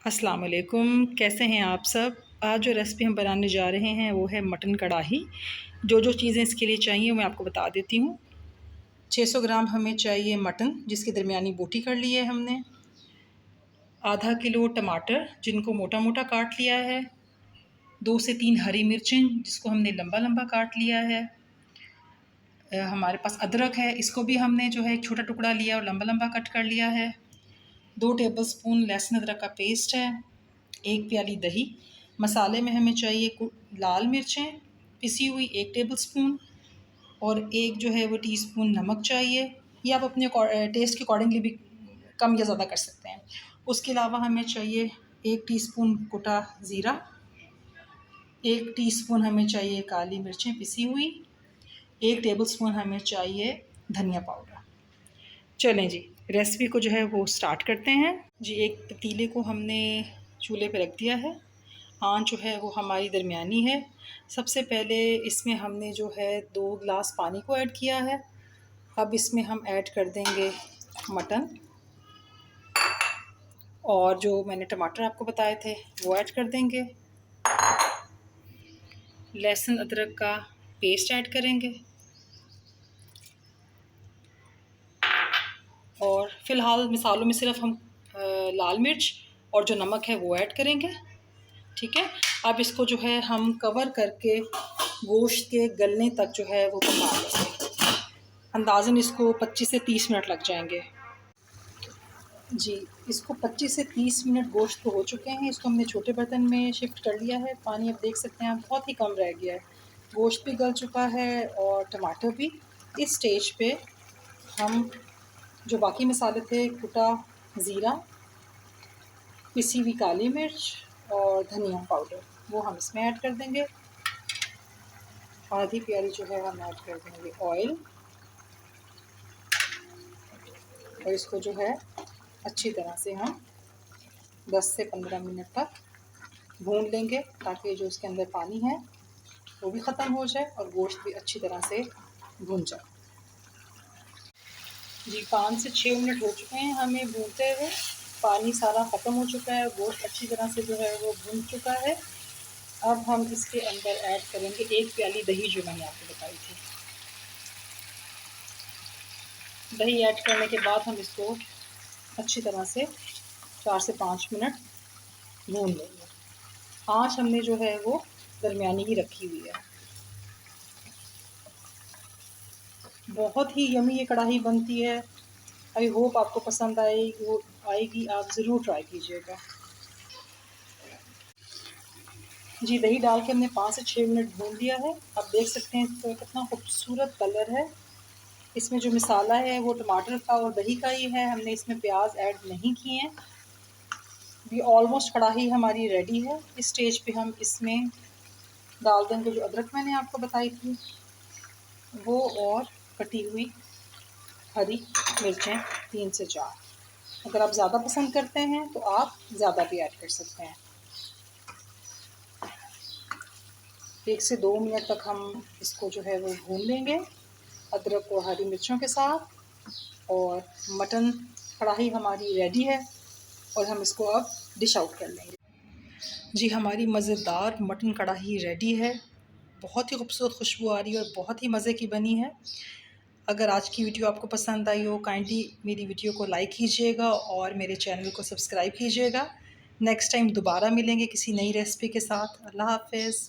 अस्सलाम वालेकुम, कैसे हैं आप सब। आज जो रेसिपी हम बनाने जा रहे हैं वो है मटन कढ़ाई। जो चीज़ें इसके लिए चाहिए मैं आपको बता देती हूँ। 600 ग्राम हमें चाहिए मटन, जिसकी दरमियानी बोटी कर ली है हमने। आधा किलो टमाटर जिनको मोटा मोटा काट लिया है। 2 से 3 हरी मिर्चें जिसको हमने लंबा लंबा काट लिया है। हमारे पास अदरक है, इसको भी हमने जो है एक छोटा टुकड़ा लिया और लंबा लंबा कट कर लिया है। 2 टेबलस्पून लहसुन अदरक का पेस्ट है। 1 प्याली दही। मसाले में हमें चाहिए लाल मिर्चें पिसी हुई 1 टेबलस्पून और एक जो है वो टीस्पून नमक चाहिए। ये आप अपने टेस्ट के अकॉर्डिंगली भी कम या ज़्यादा कर सकते हैं। उसके अलावा हमें चाहिए 1 टीस्पून कुटा ज़ीरा। 1 टीस्पून हमें चाहिए काली मिर्चें पिसी हुई। 1 टेबलस्पून हमें चाहिए धनिया पाउडर। चलें जी, रेसिपी को जो है वो स्टार्ट करते हैं। जी, एक पतीले को हमने चूल्हे पे रख दिया है। आँच जो है वो हमारी दरमियानी है। सबसे पहले इसमें हमने जो है 2 गिलास पानी को ऐड किया है। अब इसमें हम ऐड कर देंगे मटन और जो मैंने टमाटर आपको बताए थे वो ऐड कर देंगे। लहसुन अदरक का पेस्ट ऐड करेंगे और फ़िलहाल मसालों में सिर्फ हम लाल मिर्च और जो नमक है वो ऐड करेंगे। ठीक है, अब इसको जो है हम कवर करके गोश्त के गलने तक जो है वो पका लेंगे। अंदाज़न इसको 25 से 30 मिनट लग जाएंगे। जी, इसको 25 से 30 मिनट गोश्त को हो चुके हैं। इसको हमने छोटे बर्तन में शिफ्ट कर लिया है। पानी आप देख सकते हैं, आप बहुत ही कम रह गया है। गोश्त भी गल चुका है और टमाटर भी। इस स्टेज पे हम जो बाकी मसाले थे, कुटा ज़ीरा, पिसी हुई काली मिर्च और धनिया पाउडर, वो हम इसमें ऐड कर देंगे। आधी प्याली जो है हम ऐड कर देंगे ऑयल और इसको जो है अच्छी तरह से हम 10 से 15 मिनट तक भून लेंगे ताकि जो उसके अंदर पानी है वो भी ख़त्म हो जाए और गोश्त भी अच्छी तरह से भून जाए। जी, 5 से 6 मिनट हो चुके हैं हमें भूनते हुए। पानी सारा ख़त्म हो चुका है, गोश्त अच्छी तरह से जो है वो भून चुका है। अब हम इसके अंदर ऐड करेंगे 1 प्याली दही जो मैंने आपको बताई थी। दही ऐड करने के बाद हम इसको अच्छी तरह से 4 से 5 मिनट भून लेंगे। आँच हमने जो है वो दरमियानी ही रखी हुई है। बहुत ही यमी ये कढ़ाई बनती है। आई होप आपको पसंद आएगी, आप ज़रूर ट्राई कीजिएगा। जी, दही डाल के हमने 5 से 6 मिनट भून लिया है। आप देख सकते हैं इसका कितना खूबसूरत कलर है। इसमें जो मसाला है वो टमाटर का और दही का ही है, हमने इसमें प्याज ऐड नहीं किए हैं। ये ऑलमोस्ट कढ़ाई हमारी रेडी है। इस स्टेज पे हम इसमें डाल देंगे जो अदरक मैंने आपको बताई थी वो और कटी हुई हरी मिर्चें 3 से 4। अगर आप ज़्यादा पसंद करते हैं तो आप ज़्यादा भी ऐड कर सकते हैं। 1 से 2 मिनट तक हम इसको जो है वो भून लेंगे अदरक और हरी मिर्चों के साथ। और मटन कढ़ाई हमारी रेडी है और हम इसको अब डिश आउट कर लेंगे। जी, हमारी मज़ेदार मटन कढ़ाई रेडी है। बहुत ही खूबसूरत खुशबू आ रही है और बहुत ही मज़े की बनी है। अगर आज की वीडियो आपको पसंद आई हो, काइंडली मेरी वीडियो को लाइक कीजिएगा और मेरे चैनल को सब्सक्राइब कीजिएगा। नेक्स्ट टाइम दोबारा मिलेंगे किसी नई रेसिपी के साथ। अल्लाह हाफ़िज़।